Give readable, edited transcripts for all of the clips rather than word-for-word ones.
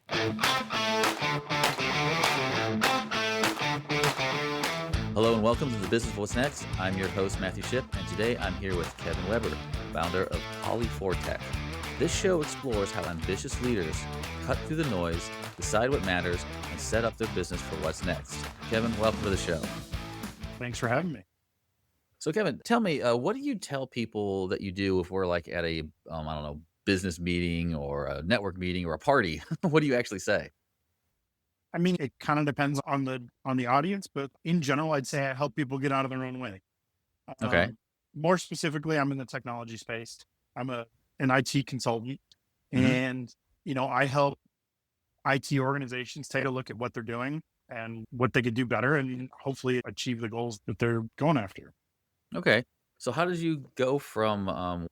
Hello and welcome to the Business of What's Next. I'm your host, Matthew Shipp, and today I'm here with Kevin Weber, founder of Polyfortech. This show explores how ambitious leaders cut through the noise, decide what matters, and set up their business for what's next. Kevin, welcome to the show. Thanks for having me. So Kevin, tell me, what do you tell people that you do if we're like at a, I don't know, business meeting or a network meeting or a party? What do you actually say? I mean, it kind of depends on the audience, but in general, I'd say I help people get out of their own way. Okay. More specifically, I'm in the technology space. I'm an IT consultant, Mhm. and I help IT organizations take a look at what they're doing and what they could do better, and hopefully achieve the goals that they're going after. Okay. So how did you go from, I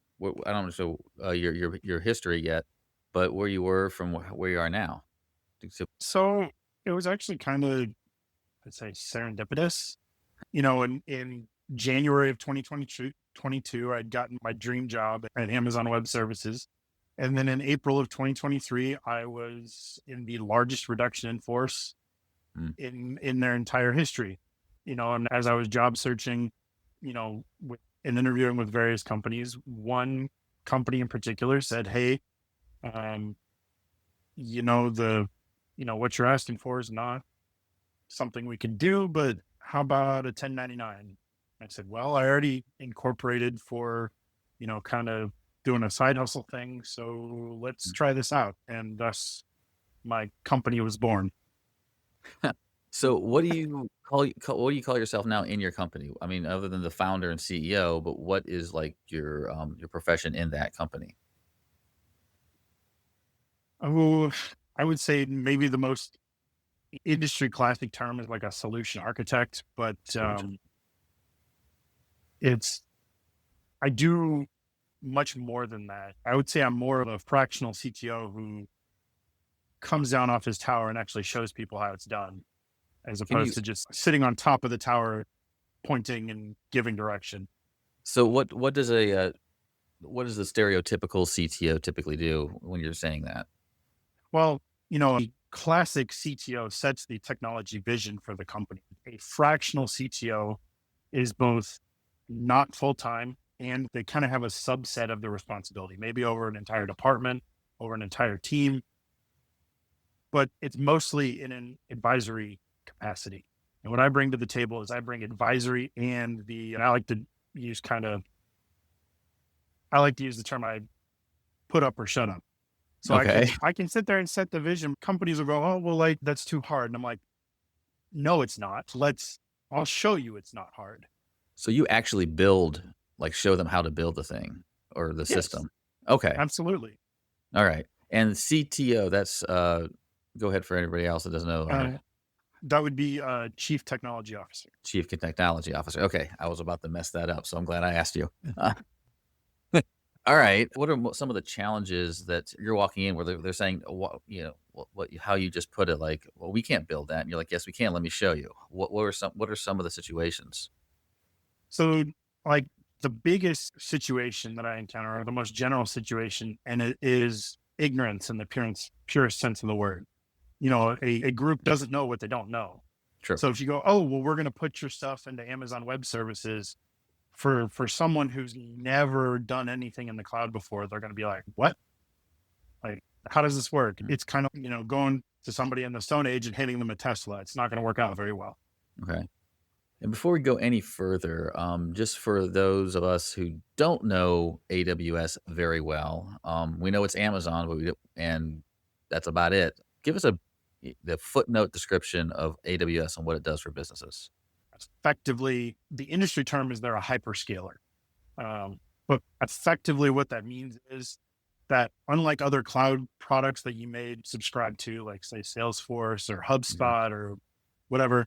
don't know, your history yet, but where you were from where you are now? So, So it was actually kind of, I'd say, serendipitous. In January of 2022, I'd gotten my dream job at Amazon Web Services. And then in April of 2023, I was in the largest reduction in force mm, in their entire history. And as I was job searching, and interviewing with various companies, one company in particular said, "Hey, um, what you're asking for is not something we can do, but how about a 1099?" I said, "Well, I already incorporated for, kind of doing a side hustle thing. So let's mm. try this out." And thus my company was born. So what do you what do you call yourself now in your company? I mean, other than the founder and CEO, but what is like your profession in that company? Oh, I would say maybe the most industry classic term is like a solution architect, but Solution. it's, I do much more than that. I would say I'm more of a fractional CTO who comes down off his tower and actually shows people how it's done, as Can you opposed to just sitting on top of the tower, pointing and giving direction. so what does the stereotypical CTO typically do when you're saying that? Well, a classic CTO sets the technology vision for the company. A fractional CTO is both not full time and they kind of have a subset of the responsibility, maybe over an entire department, over an entire team, but it's mostly in an advisory capacity. And what I bring to the table is I bring advisory and I like to use the term I put up or shut up. So I Okay. can I can sit there and set the vision. Companies will go, "Oh, well, like that's too hard." And I'm like, "No, it's not. I'll show you it's not hard." So you actually build, like show them how to build the thing or the Yes, system. Okay. absolutely. All right. And CTO, that's go ahead for anybody else that doesn't know. Uh, that would be chief technology officer. Chief Technology Officer. Okay, I was about to mess that up, so I'm glad I asked you. Uh, all right. What are some of the challenges that you're walking in where they're saying, how you just put it, like, well, we can't build that, and you're like, yes, we can. Let me show you. What are some of the situations? So, like, the biggest situation that I encounter, or the most general situation, and it is ignorance in the purest sense of the word. A group doesn't know what they don't know. True. So if you go, "Oh, well, we're going to put your stuff into Amazon Web Services," for someone who's never done anything in the cloud before, they're going to be like, "What? Like, how does this work?" Mm, It's kind of, going to somebody in the Stone Age and hitting them a Tesla. It's not going to work out very well. okay. And before we go any further, just for those of us who don't know AWS very well, we know it's Amazon, and that's about it. Give us the footnote description of AWS and what it does for businesses. Effectively, the industry term is they're a hyperscaler. But effectively, what that means is that unlike other cloud products that you may subscribe to, like say Salesforce or Mhm. HubSpot or whatever,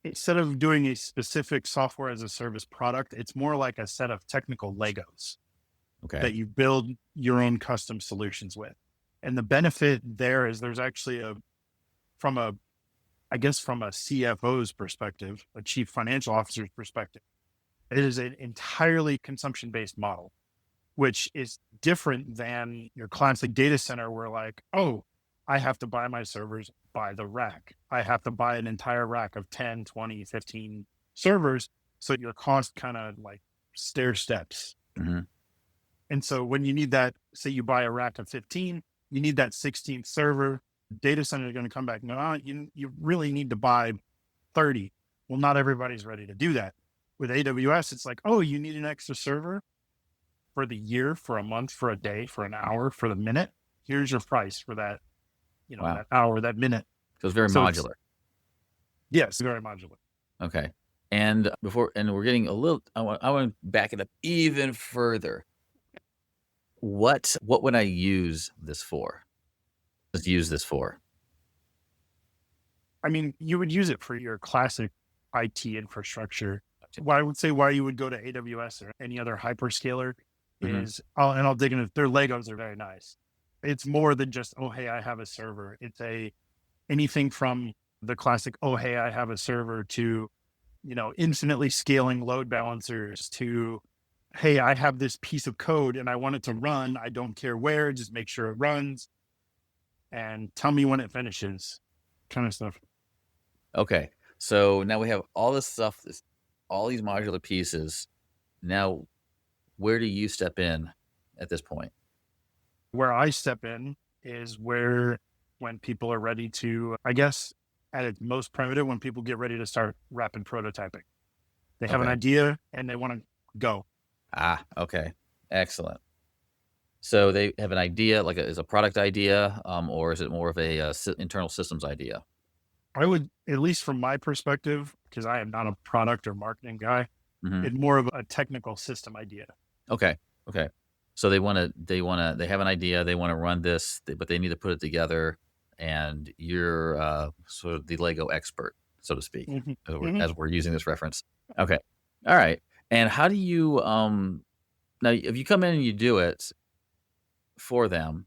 instead of doing a specific software as a service product, it's more like a set of technical Legos Okay. that you build your own custom solutions with. And the benefit there is there's actually from a, I guess, from a CFO's perspective, a chief financial officer's perspective, it is an entirely consumption based model, which is different than your classic data center where, like, "Oh, I have to buy my servers by the rack. I have to buy an entire rack of 10, 20, 15 servers. So your cost kind of like stair steps. Hmm. And so when you need that, say you buy a rack of 15, you need that 16th server. Data center is going to come back and go, you really need to buy 30. Well, not everybody's ready to do that. With AWS, it's like, oh, you need an extra server for the year, for a month, for a day, for an hour, for the minute. Here's your price for that, Wow. that hour, that minute. So it's very So it's, modular. yes, very modular. Okay. And we're getting a little, I want to back it up even further. What would I use this for? Let's use this for. I mean, you would use it for your classic IT infrastructure. Why I would say why you would go to AWS or any other hyperscaler Hmm. is, I'll dig into their Legos are very nice. It's more than just, oh, hey, I have a server. It's anything from the classic, oh, hey, I have a server to, infinitely scaling load balancers to, hey, I have this piece of code and I want it to run. I don't care where, just make sure it runs and tell me when it finishes, kind of stuff. Okay. So now we have all this stuff, all these modular pieces. Now, where do you step in at this point? Where I step in is where when people are ready to, I guess, at its most primitive, when people get ready to start rapid prototyping. They have an Okay. idea and they want to go. Okay. Excellent. So they have an idea, like is a product idea, or is it more of a internal systems idea? I would, at least from my perspective, because I am not a product or marketing guy, Hmm. it's more of a technical system idea. Okay. Okay. So they have an idea, they want to run this, but they need to put it together. And you're sort of the Lego expert, so to speak, Mhm. as we're, Mhm. as we're using this reference. Okay. All right. And how do you, now, if you come in and you do it for them,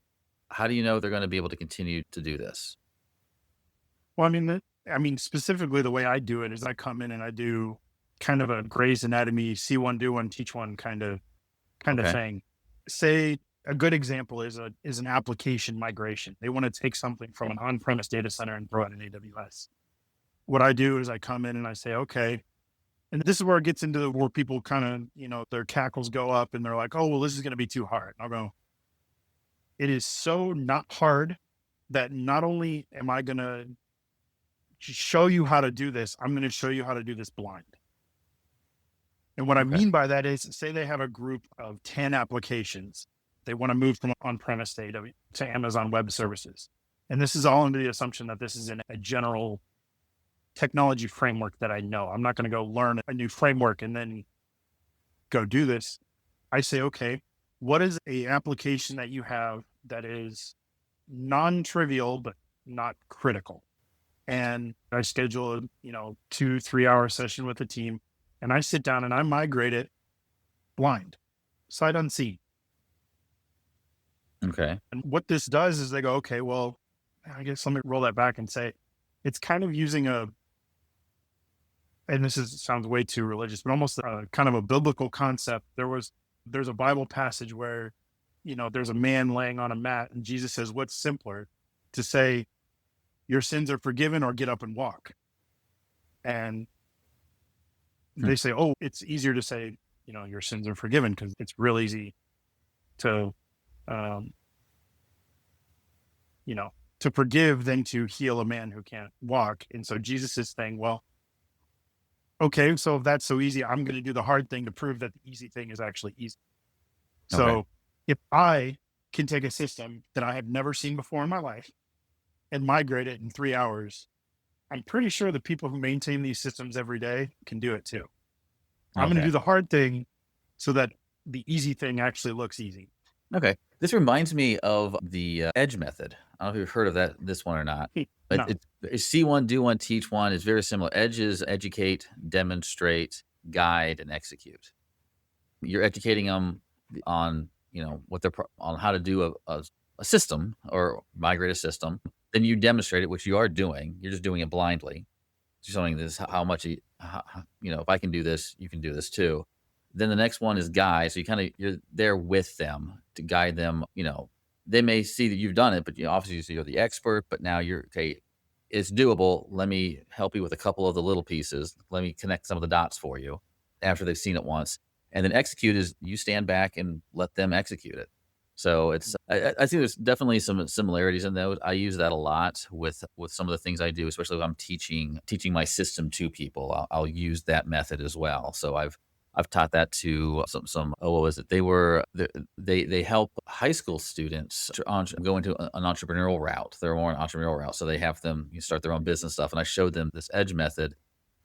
how do you know they're going to be able to continue to do this? Well, specifically the way I do it is I come in and I do kind of a Grey's Anatomy, see one, do one, teach one kind of Okay. thing. Say a good example is an application migration. They want to take something from an on-premise data center and throw it in AWS. What I do is I come in and I say, okay, and this is where it gets into where people kind of, their cackles go up and they're like, oh, well, this is going to be too hard. I'll go, it is so not hard that not only am I going to show you how to do this, I'm going to show you how to do this blind. And what I Okay. mean by that is, say they have a group of 10 applications. They want to move from on-premise to Amazon Web Services. And this is all under the assumption that this is in a general technology framework that I know. I'm not going to go learn a new framework and then go do this. I say, okay, what is a application that you have that is non-trivial, but not critical? And I schedule a, 2-3 hour session with the team and I sit down and I migrate it blind, sight unseen. Okay. And what this does is they go, okay, well, I guess let me roll that back and say it's kind of using and sounds way too religious, but almost kind of a biblical concept. There's a Bible passage where, there's a man laying on a mat and Jesus says, what's simpler to say your sins are forgiven or get up and walk? And Hmm. they say, oh, it's easier to say, your sins are forgiven because it's real easy to, um, you know, to forgive than to heal a man who can't walk. And so Jesus is saying, well, okay, so if that's so easy, I'm going to do the hard thing to prove that the easy thing is actually easy. Okay. So if I can take a system that I have never seen before in my life and migrate it in 3 hours, I'm pretty sure the people who maintain these systems every day can do it too. I'm going to Okay. do the hard thing so that the easy thing actually looks easy. Okay. This reminds me of the edge method. I don't know if you've heard of this one or not. But No. it's see one, do one, teach one. Is very similar. Edge is educate, demonstrate, guide, and execute. You're educating them on what on how to do a system or migrate a system. Then you demonstrate it, which you are doing. You're just doing it blindly. Showing this how much if I can do this, you can do this too. Then the next one is guide. So you're there with them to guide them, they may see that you've done it, but obviously you're the expert, but now you're okay. It's doable. Let me help you with a couple of the little pieces. Let me connect some of the dots for you after they've seen it once. And then execute is you stand back and let them execute it. So I think there's definitely some similarities in those. I use that a lot with some of the things I do, especially if I'm teaching my system to people. I'll use that method as well. So I've taught that to some what was it? They help high school students go into an entrepreneurial route. They're more an entrepreneurial route, so they have them start their own business stuff. And I showed them this edge method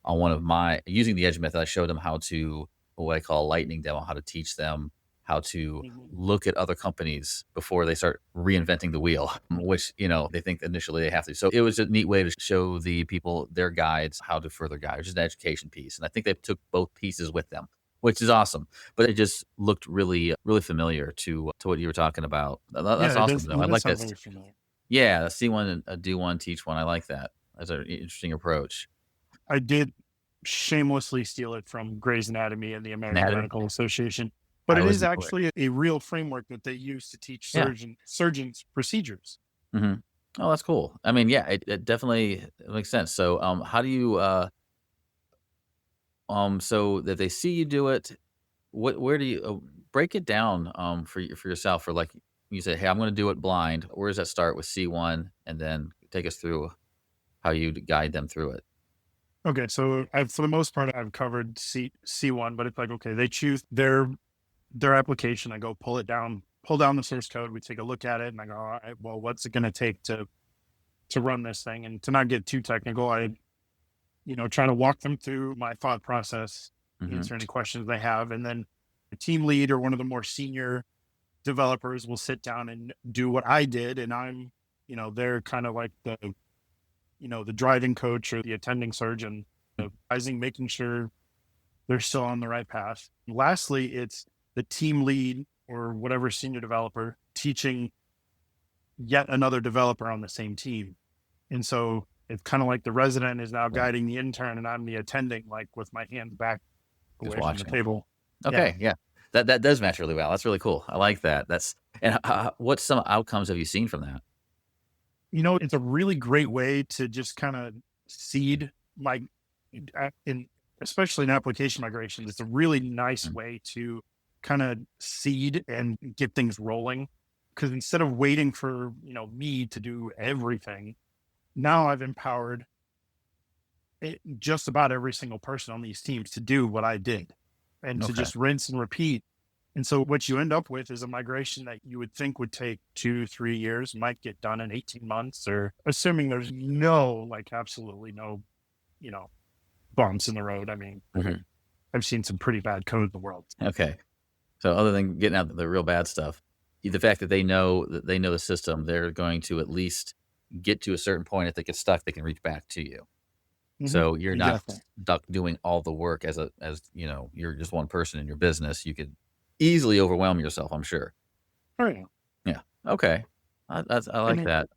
on one of my using the edge method. I showed them how to what I call a lightning demo, how to teach them how to Mhm. look at other companies before they start reinventing the wheel, which they think initially they have to. So it was a neat way to show the people their guides how to further guide, which is an education piece. And I think they took both pieces with them, which is awesome. But it just looked really familiar to what you were talking about. Yeah, That's awesome though. it I does like sound that. very familiar. Yeah, see one and do one, teach one. I like that. That's an interesting approach. I did shamelessly steal it from Grey's Anatomy and the American Anatomy. Medical Association, but I it was is actually a real framework that they use to teach yeah. surgeons procedures. Mhm. Oh, that's cool. I mean, yeah, it definitely makes sense. So, how do you, so that they see you do it, where do you break it down, for yourself for like you say, "Hey, I'm gonna do it blind." Where does that start with C1? And then take us through how you guide them through it. Okay, so for the most part, I've covered C1, but it's like, okay, they choose their application. I go pull down the source code. We take a look at it, and I go, all right, well, what's it going to take to run this thing? And to not get too technical, I try to walk them through my thought process, Mhm. answer any questions they have, and then the team lead or one of the more senior developers will sit down and do what I did, and they're kind of like the driving coach or the attending surgeon, advising, making sure they're still on the right path. Lastly, it's the team lead or whatever senior developer teaching yet another developer on the same team. And so it's kind of like the resident is now Yeah, guiding the intern and I'm the attending, like with my hands back just away from the watching. table. Yeah. Okay, yeah. That does match really well. That's really cool. I like that. That's and what some outcomes have you seen from that? It's a really great way to just kind of seed my, in especially in application migration. It's a really nice Mm, way to kind of seed and get things rolling. Because instead of waiting for me to do everything, now I've empowered just about every single person on these teams to do what I did, and to okay. just rinse and repeat. And so what you end up with is a migration that you would think would take 2, 3 years might get done in 18 months, or assuming there's absolutely no, you know, bumps in the road. I mean, Mhm. I've seen some pretty bad code in the world. Okay. So other than getting out the real bad stuff, the fact that they know the system, they're going to at least get to a certain point. If they get stuck, they can reach back to you. Hmm. So you're not Exactly. stuck doing all the work you're just one person in your business. You could easily overwhelm yourself, I'm sure. Oh yeah. Yeah. Okay. I And like it, that.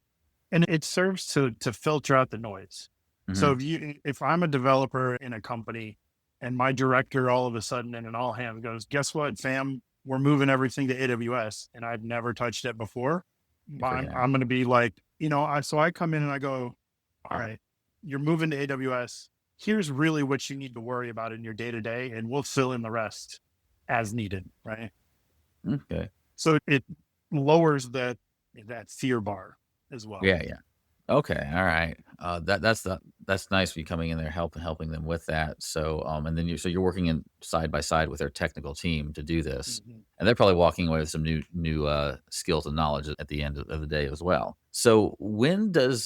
and it serves to filter out the noise. So Mhm. if I'm a developer in a company and my director all of a sudden in an all hands goes, guess what, fam, we're moving everything to AWS and I've never touched it before. You're freaking out. I'm going to be like, so I come in and I go, all right, you're moving to AWS. Here's really what you need to worry about in your day to day, and we'll fill in the rest as needed. Right. Okay. So it lowers that fear bar as well. Yeah, yeah. Okay, all right. That's nice you coming in there helping them with that. So, and then you're working in side by side with their technical team to do this, Mhm. and they're probably walking away with some new skills and knowledge at the end of the day as well. So, when does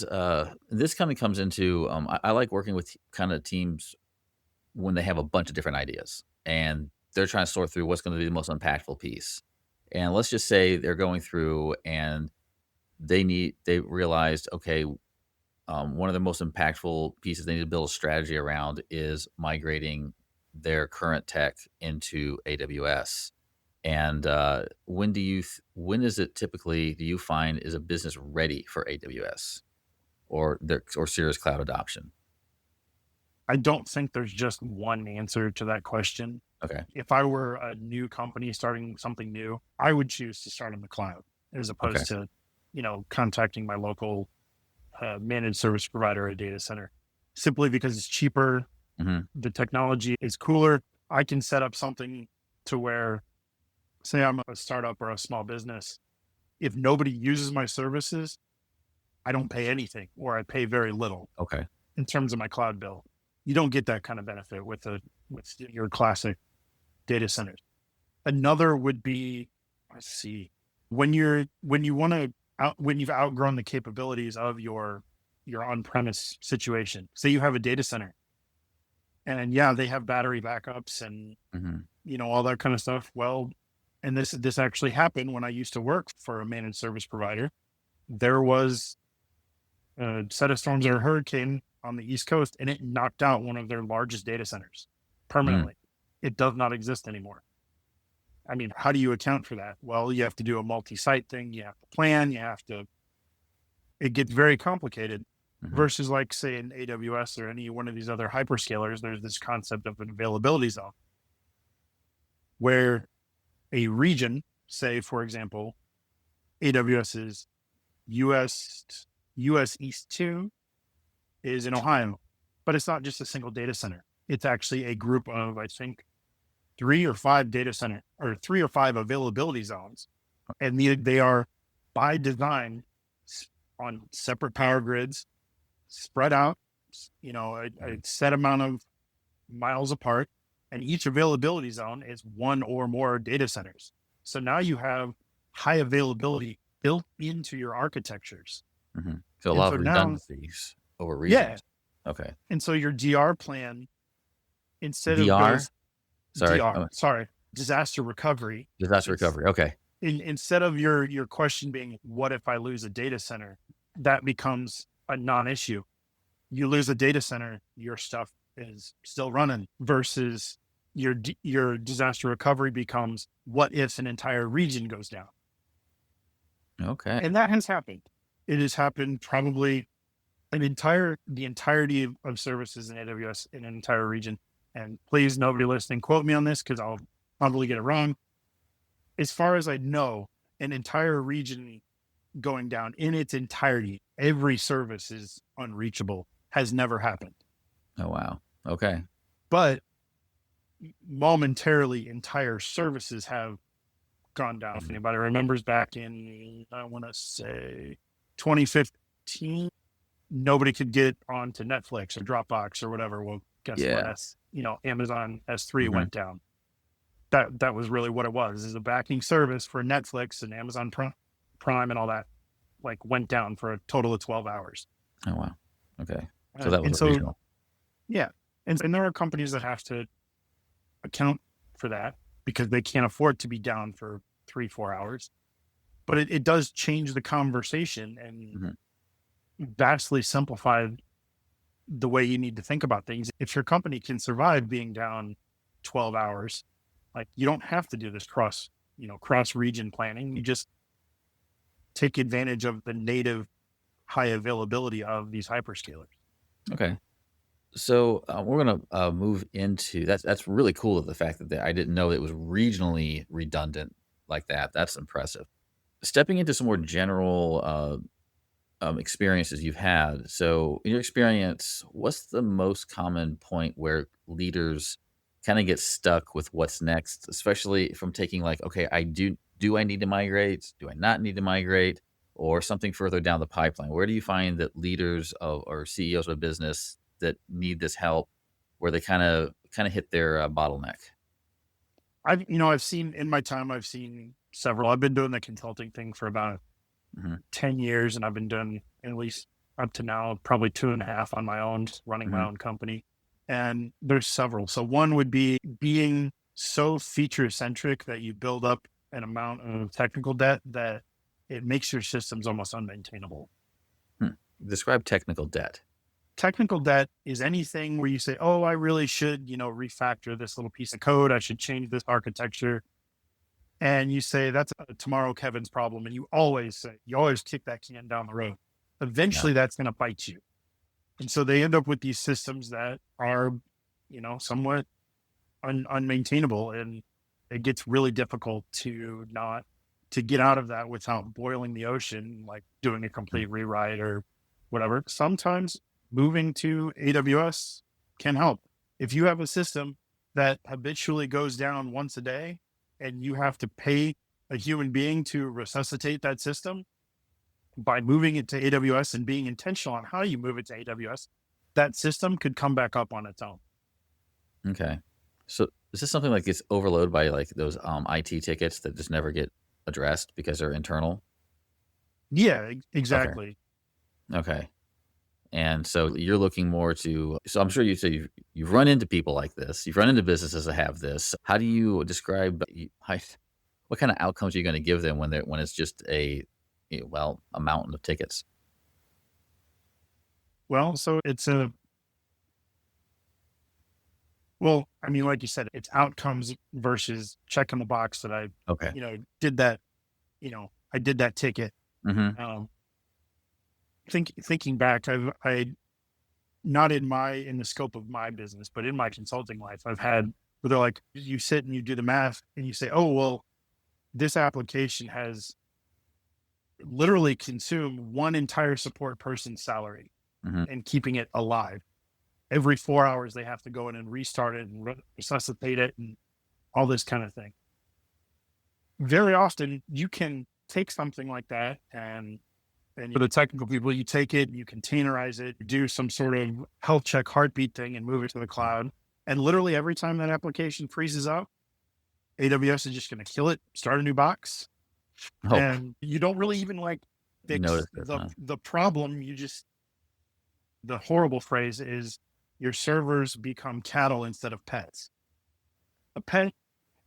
this kind of comes into? I like working with kind of teams when they have a bunch of different ideas and they're trying to sort through what's going to be the most impactful piece. And let's just say they're going through and they realized, okay, one of the most impactful pieces they need to build a strategy around is migrating their current tech into AWS. And when is it typically do you find is a business ready for AWS or serious cloud adoption? I don't think there's just one answer to that question. Okay. If I were a new company starting something new, I would choose to start in the cloud. as Okay. opposed to, contacting my local managed service provider or data center, simply because it's cheaper. Hmm. The technology is cooler. I can set up something to where, say I'm a startup or a small business, if nobody uses my services, I don't pay anything or I pay very little Okay. in terms of my cloud bill. You don't get that kind of benefit with your classic data centers. Another would be, let's see, when you want to when you've outgrown the capabilities of your on-premise situation. Say you have a data center and yeah, they have battery backups and Hmm. all that kind of stuff. Well, and this actually happened when I used to work for a managed service provider. There was a set of storms or a hurricane on the East Coast, and it knocked out one of their largest data centers Mm. permanently. It does not exist anymore. I mean, how do you account for that? Well, you have to do a multi-site thing. You have to plan. You have to. It gets very complicated. Hmm. Versus, like, say, in AWS or any one of these other hyperscalers, there's this concept of an availability zone where a region, say, for example, AWS's US US East 2 is in Ohio, but it's not just a single data center. It's actually a group of, I think, 3 or 5 data center or 3 or 5 availability zones. And they are by design on separate power grids, spread out, a set amount of miles apart. And each availability zone is one or more data centers. So now you have high availability built into your architectures. Hmm. So a And lot so of now, redundancies over yeah. regions. Okay. And so your DR plan, instead of DR. goes Sorry. DR, sorry, disaster recovery, Disaster it's recovery. Okay. instead of your question being, what if I lose a data center? That becomes a non-issue. You lose a data center, your stuff is still running, versus your disaster recovery becomes, what if an entire region goes down? Okay. And that has happened. It has happened probably the entirety of services in AWS in an entire region. And please, nobody listening, quote me on this because I'll probably get it wrong. As far as I know, an entire region going down in its entirety, every service is unreachable, has never happened. Oh wow. Okay. But momentarily, entire services have gone down. If Mhm. anybody remembers, back in, I want to say 2015, nobody could get onto Netflix or Dropbox or whatever. Well, guess what? Yeah. Amazon S3 Hmm. went down. That was really what it was. Is a backing service for Netflix and Amazon Prime and all that, like, went down for a total of 12 hours. Oh wow. Okay. So that was And a so, regional. yeah, and there are companies that have to account for that because they can't afford to be down for 3-4 hours. But it does change the conversation and Hmm. vastly simplify the way you need to think about things. If your company can survive being down 12 hours, like, you don't have to do this cross region planning. You just take advantage of the native high availability of these hyperscalers. Okay. So we're gonna move into that's really cool. The fact that I didn't know it was regionally redundant like that. That's impressive. Stepping into some more general experiences you've had. So, in your experience, what's the most common point where leaders kind of get stuck with what's next, especially from taking like, okay, do I need to migrate? Do I not need to migrate? Or something further down the pipeline? Where do you find that leaders of, or CEOs of a business that need this help, where they kind of hit their bottleneck? I've seen in my time, I've seen several. I've been doing the consulting thing for about Hmm. 10 years, and I've been doing, at least up to now, probably 2.5 on my own, just running my Hmm. own company. And there's several. So one would be being so feature centric that you build up an amount of technical debt that it makes your systems almost unmaintainable. Hmm. Describe technical debt. Technical debt is anything where you say, oh, I really should, refactor this little piece of code. I should change this architecture. And you say, that's a tomorrow Kevin's problem. And you always kick that can down the road. Yeah. Eventually that's going to bite you. And so they end up with these systems that are, somewhat unmaintainable. And it gets really difficult to not to get out of that without boiling the ocean, like doing a Mm. complete rewrite or whatever. Sometimes moving to AWS can help. If you have a system that habitually goes down once a day and you have to pay a human being to resuscitate that system, by moving it to AWS and being intentional on how you move it to AWS, that system could come back up on its own. Okay. So is this something like gets overloaded by like those IT tickets that just never get addressed because they're internal? Yeah, Okay. exactly. Okay. And so you're looking more to, so I'm sure you say you've run into people like this. You've run into businesses that have this. How do you describe what kind of outcomes are you going to give them when it's just a mountain of tickets? Well, so it's a well, I mean, like you said, it's outcomes versus checking the box that I, Okay. did that, I did that ticket. Mhm. Um, thinking back, I not in the scope of my business, but in my consulting life, I've had where they're like, you sit and you do the math and you say, oh, well, this application has literally consumed one entire support person's salary Mhm. and keeping it alive. Every 4 hours, they have to go in and restart it and resuscitate it and all this kind of thing. Very often, you can take something like that and for the technical people, you take it, you containerize it, do some sort of health check heartbeat thing and move it to the cloud. And literally every time that application freezes up, AWS is just going to kill it, start a new box, Oh, and you don't really even like fix notice it, huh? the problem. You just the horrible phrase is your servers become cattle instead of pets. A pet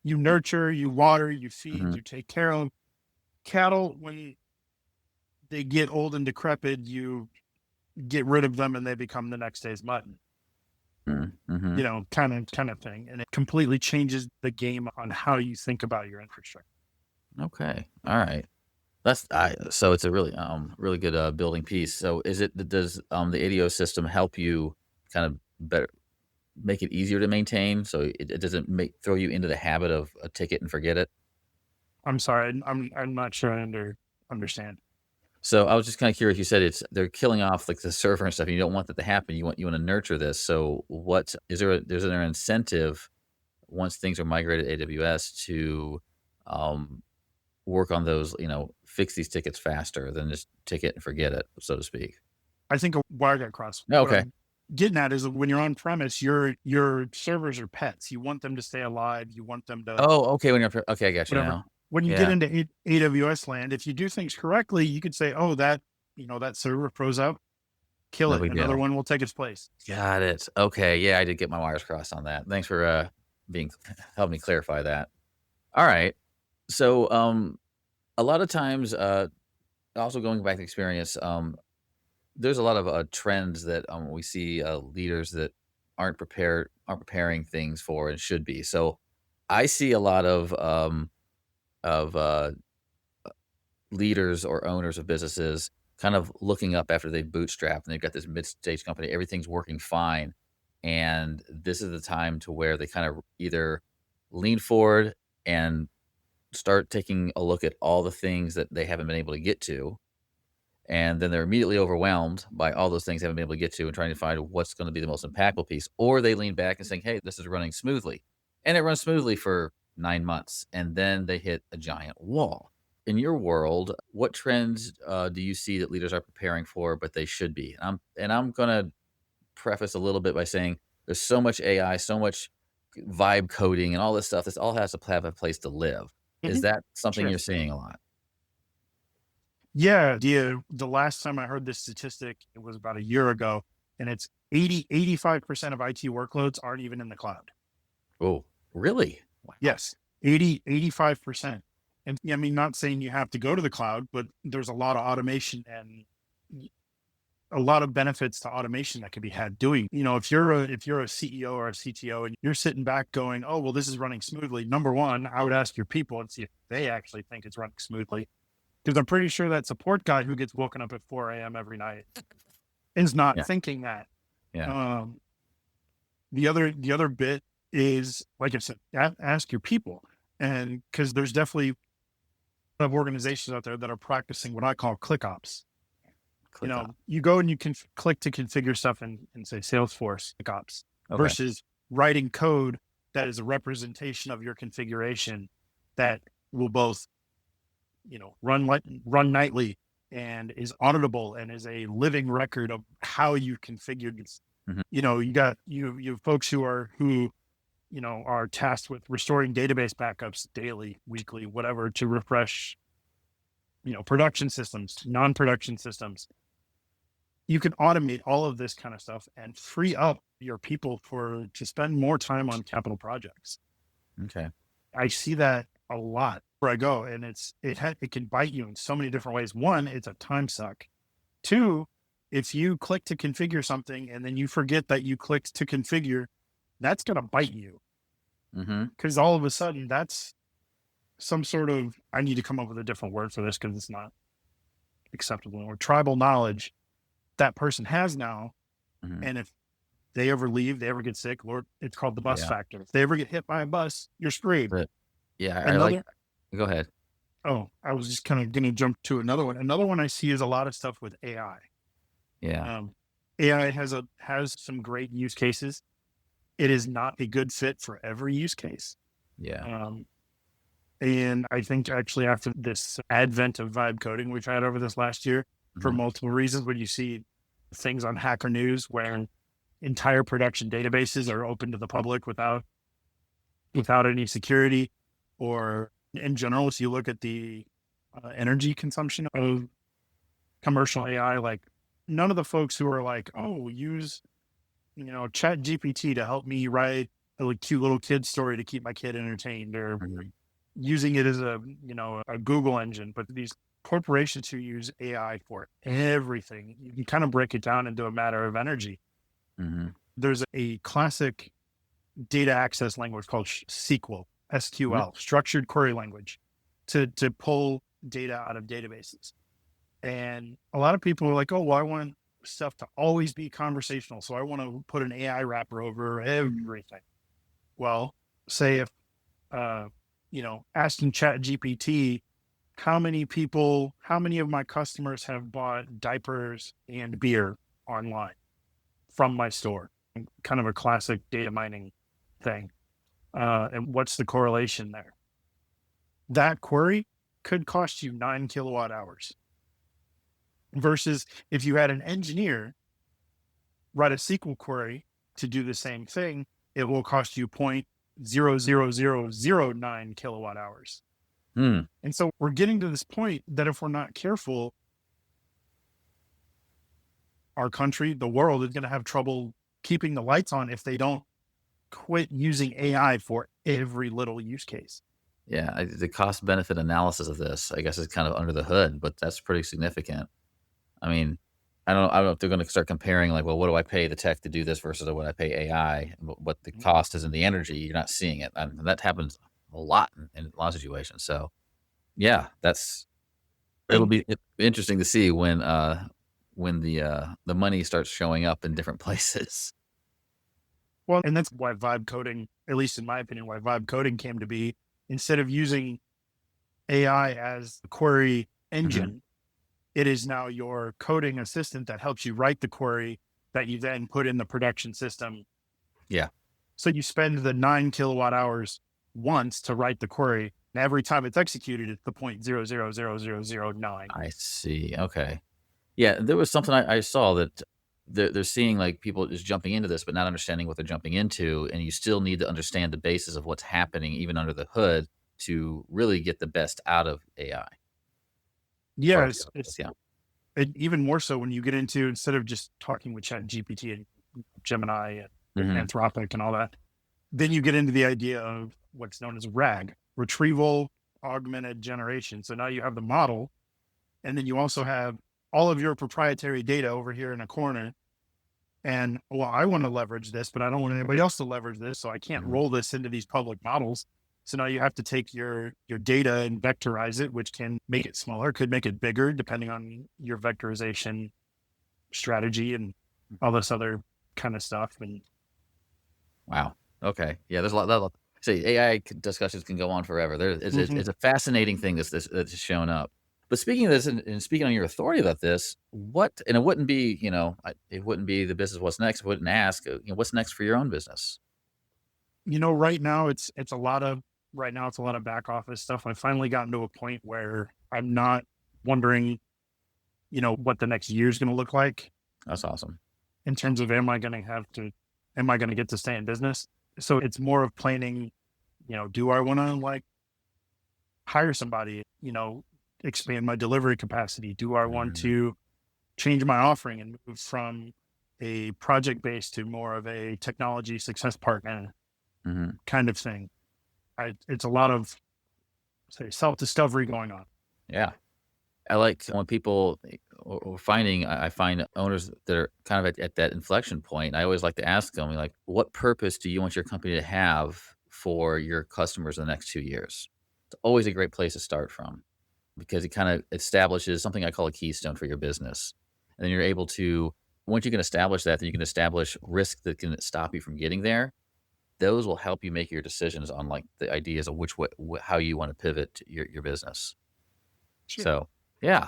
you nurture, you water, you feed, Mhm. you take care of. Cattle, when they get old and decrepit, you get rid of them and they become the next day's mutton. Mm, mhm. Kind of thing. And it completely changes the game on how you think about your infrastructure. Okay. All right. So it's a really good, building piece. So does, the ADO system help you kind of better make it easier to maintain so it doesn't throw you into the habit of a ticket and forget it? I'm sorry, I'm not sure I understand. So I was just kinda curious, you said they're killing off, like, the server and stuff, and you don't want that to happen, you wanna nurture this, so what is there an incentive once things are migrated to AWS to, um, work on those, fix these tickets faster than just ticket and forget it, so to speak? I think a wire got crossed. What Okay. I'm getting at is that when you're on premise, your servers are pets. You want them to stay alive. You want them to Oh, okay, when you're okay, I got you whatever. now. When you get Yeah, into AWS land, if you do things correctly, you could say, "Oh, that server froze up. Kill no it. big Another deal. one will take its place." Got it. Okay, yeah, I did get my wires crossed on that. Thanks for, being helping me clarify that. Alright. So, a lot of times, also going back to experience, there's a lot of, trends that, we see, leaders that aren't preparing things for and should be. So, I see a lot of, leaders or owners of businesses kind of looking up after they've bootstrapped and they've got this mid-stage company, everything's working fine. And this is the time to where they kind of either lean forward and start taking a look at all the things that they haven't been able to get to. And then they're immediately overwhelmed by all those things they haven't been able to get to and trying to find what's going to be the most impactful piece. Or they lean back and saying, hey, this is running smoothly. And it runs smoothly for 9 months. And then they hit a giant wall. In your world, what trends do you see that leaders are preparing for, but they should be? And I'm going to preface a little bit by saying there's so much AI, so much vibe coding, and all this stuff. This all has to have a place to live. Is Mhm. that something Sure. you're seeing a lot? Yeah, the last time I heard this statistic, it was about a year ago, and it's 85% of IT workloads aren't even in the cloud. Oh, really? Wow. Yes, 85%. And yeah, I mean, not saying you have to go to the cloud, but there's a lot of automation and y- a lot of benefits to automation that can be had doing. If you're a CEO or a CTO and you're sitting back going, "Oh, well, this is running smoothly." Number one, I would ask your people and see if they actually think it's running smoothly. Because I'm pretty sure that support guy who gets woken up at 4 a.m. every night is not Yeah, thinking that. yeah. Um, the other bit is, like I said, ask your people, and because there's definitely of organizations out there that are practicing what I call click ops. Click off. You go and you can click to configure stuff in say Salesforce click ops Okay. versus writing code that is a representation of your configuration that will both, run nightly and is auditable and is a living record of how you configured this. Mhm. You have folks who are tasked with restoring database backups daily, weekly, whatever, to refresh, production systems, non-production systems. You can automate all of this kind of stuff and free up your people to spend more time on capital projects. Okay. I see that a lot where I go, and it can bite you in so many different ways. One, it's a time suck. Two, if you click to configure something and then you forget that you clicked to configure, that's going to bite you Mm-hmm. because all of a sudden that's some sort of, I need to come up with a different word for this because it's not acceptable, or tribal knowledge that person has now. Mm-hmm. And if they ever leave, they ever get sick, Lord, it's called the bus Yeah. factor. If they ever get hit by a bus, you're screwed. But yeah, I like. Another, Go ahead. I was just kind of going to jump to another one. Another one I see is a lot of stuff with AI. Yeah. Um, AI has some great use cases. It is not a good fit for every use case. Yeah. Um, and I think actually after this advent of vibe coding we've had over this last year, for Mhm. multiple reasons, when you see things on Hacker News where entire production databases are open to the public without any security, or in general, so you look at the energy consumption of commercial AI, like none of the folks who are like, oh, use, chat GPT to help me write a cute little kid story to keep my kid entertained, or Mhm. using it as a Google engine. But these corporations who use AI for everything, you can kind of break it down into a matter of energy. Mhm. There's a classic data access language called SQL, Mhm. SQL, structured query language, to pull data out of databases. And a lot of people are like, oh, well, I want stuff to always be conversational, so I want to put an AI wrapper over everything. Well, say if asking Chat GPT, how many of my customers have bought diapers and beer online from my store? Kind of a classic data mining thing. And what's the correlation there? That query could cost you 9 kilowatt hours versus if you had an engineer write a SQL query to do the same thing, it will cost you 0.00009 kilowatt hours. Hmm. And so we're getting to this point that if we're not careful, our country, the world is going to have trouble keeping the lights on if they don't quit using AI for every little use case. Yeah, the cost benefit analysis of this, I guess, is kind of under the hood, but that's pretty significant. I mean, I don't know if they're gonna start comparing like, well, what do I pay the tech to do this versus what I pay AI, and what the cost is in the energy, you're not seeing it, and that happens a lot in a lot of situations, so, yeah, it'll And be interesting to see when the money starts showing up in different places. well, and that's why vibe coding, at least in my opinion, why vibe coding came to be. Instead of using AI as the query Mhm. engine, it is now your coding assistant that helps you write the query that you then put in the production system. Yeah, So you spend the 9 kilowatt hours once to write the query. And every time it's executed, it's the 0.000009. I see, okay. Yeah, there was something I saw that they're seeing, like, people just jumping into this, but not understanding what they're jumping into, and you still need to understand the basis of what's happening even under the hood to really get the best out of AI, as far Yeah, as the outputs, yeah. and even more so when you get into, instead of just talking with Chat GPT and Gemini and Mhm. Anthropic and all that, then you get into the idea of what's known as RAG, retrieval augmented generation. So now you have the model, and then you also have all of your proprietary data over here in a corner. And well, I want to leverage this, but I don't want anybody else to leverage this. So I can't Mhm. roll this into these public models. So now you have to take your data and vectorize it, which can make it smaller, could make it bigger, depending on your vectorization strategy and all this other kind of stuff. And Wow. Okay. Yeah, there's a lot. say AI discussions can go on forever. Mhm. It's a fascinating thing that's shown up. But speaking of this, and speaking on your authority about this, and it wouldn't be, it wouldn't be the business. What's next? I wouldn't ask, what's next for your own business? Right now it's a lot of back office stuff. I've finally gotten to a point where I'm not wondering, what the next year is going to look like That's awesome. in terms of am I going to get to stay in business? So it's more of planning, do I want to like hire somebody, expand my delivery capacity? Do I want Mm-hmm. to change my offering and move from a project based to more of a technology success partner Mm-hmm. kind of thing? It's a lot of say self discovery going on. Yeah. I like when people or finding, I find owners that are kind of at that inflection point. I always like to ask them, like, what purpose do you want your company to have for your customers in the next 2 years? It's always a great place to start from because it kind of establishes something I call a keystone for your business. And then you're able to, once you can establish that, then you can establish risk that can stop you from getting there. Those will help you make your decisions on like the ideas of which way, how you want to pivot your business. Sure. So, yeah,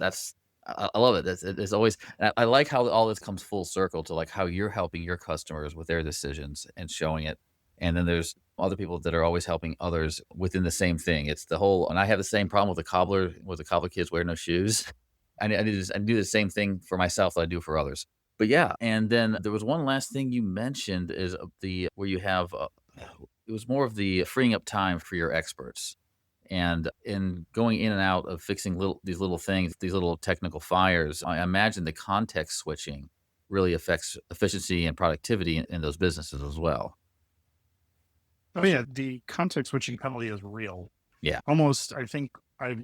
I love it. It's always I like how all this comes full circle to, like, how you're helping your customers with their decisions and showing it, and then there's other people that are always helping others within the same thing. It's the whole and I have the same problem with the cobbler kids wear no shoes. I do the same thing for myself that I do for others. But, yeah, and then there was one last thing you mentioned is, the where you have, it was more of the freeing up time for your experts. And in going in and out of fixing these little things, these little technical fires, I imagine the context switching really affects efficiency and productivity in those businesses as well. Oh yeah, the context switching penalty is real. Yeah. Almost, I think I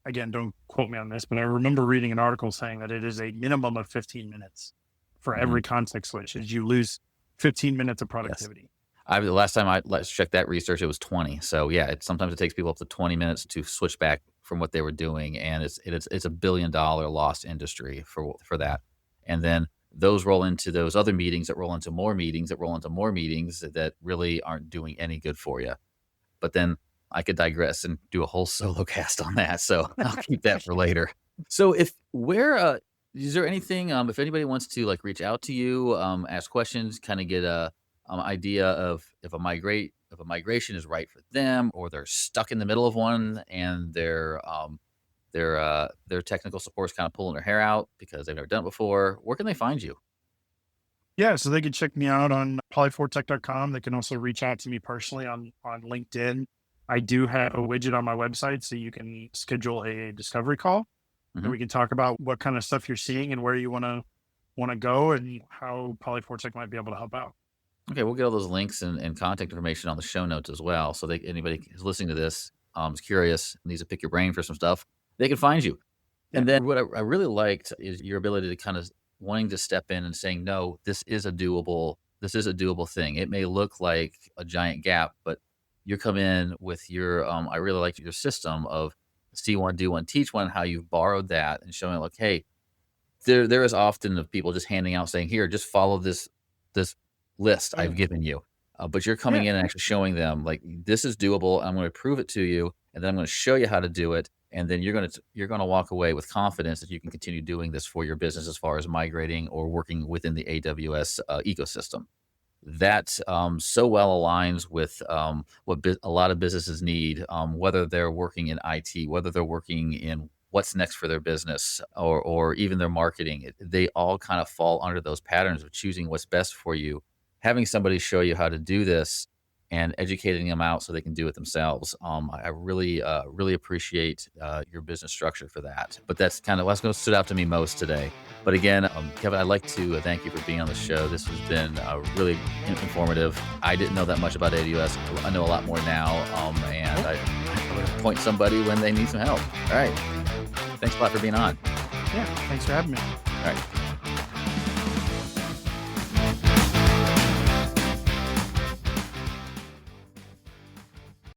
again don't quote me on this, but I remember reading an article saying that it is a minimum of 15 minutes for Mhm. every context switch, as you lose 15 minutes of Yes. productivity. The last time I let's check that research, it was 20. So yeah, sometimes it takes people up to 20 minutes to switch back from what they were doing, and it's a $1 billion lost industry for that. And then those roll into those other meetings that roll into more meetings that roll into more meetings that really aren't doing any good for you. But then I could digress and do a whole solo cast on that, so I'll keep that for later. So is there anything, if anybody wants to, like, reach out to you, ask questions, kinda get a, idea of if a migration is right for them or they're stuck in the middle of one and their technical support's kinda pulling their hair out because they've never done it before, where can they find you? Yeah, so they can check me out on polyfortech.com. They can also reach out to me personally on LinkedIn. I do have a widget on my website, so you can schedule a discovery call, and Mhm. we can talk about what kind of stuff you're seeing and where you want to go, and how Polyfortech might be able to help out. Okay, we'll get all those links and contact information on the show notes as well. So anybody who's listening to this is curious, needs to pick your brain for some stuff, they can find you. Yeah. And then what I really liked is your ability to kind of wanting to step in and saying, no, this is a doable thing. It may look like a giant gap, but you come in with your, I really like your system of see one, do one, teach one, how you've borrowed that and showing like, hey, there is often of people just handing out saying, "Here, just follow this list Oh I've yeah. given you." But you're coming Yeah. in and actually showing them, like, "This is doable. I'm gonna prove it to you, and then I'm gonna show you how to do it, and then you're gonna walk away with confidence that you can continue doing this for your business as far as migrating or working within the AWS, ecosystem." That, so well aligns with, what a lot of businesses need, whether they're working in IT, whether they're working in what's next for their business or even their marketing. They all kind of fall under those patterns of choosing what's best for you. Having somebody show you how to do this and educating them out so they can do it themselves. I really, really appreciate your business structure for that. But that's kind of what's going to stood out to me most today. But again, Kevin, I'd like to thank you for being on the show. This has been really informative. I didn't know that much about AWS. I know a lot more now, and I'm going to point somebody when they need some help. All right. Thanks a lot for being on. Yeah. Thanks for having me. All right.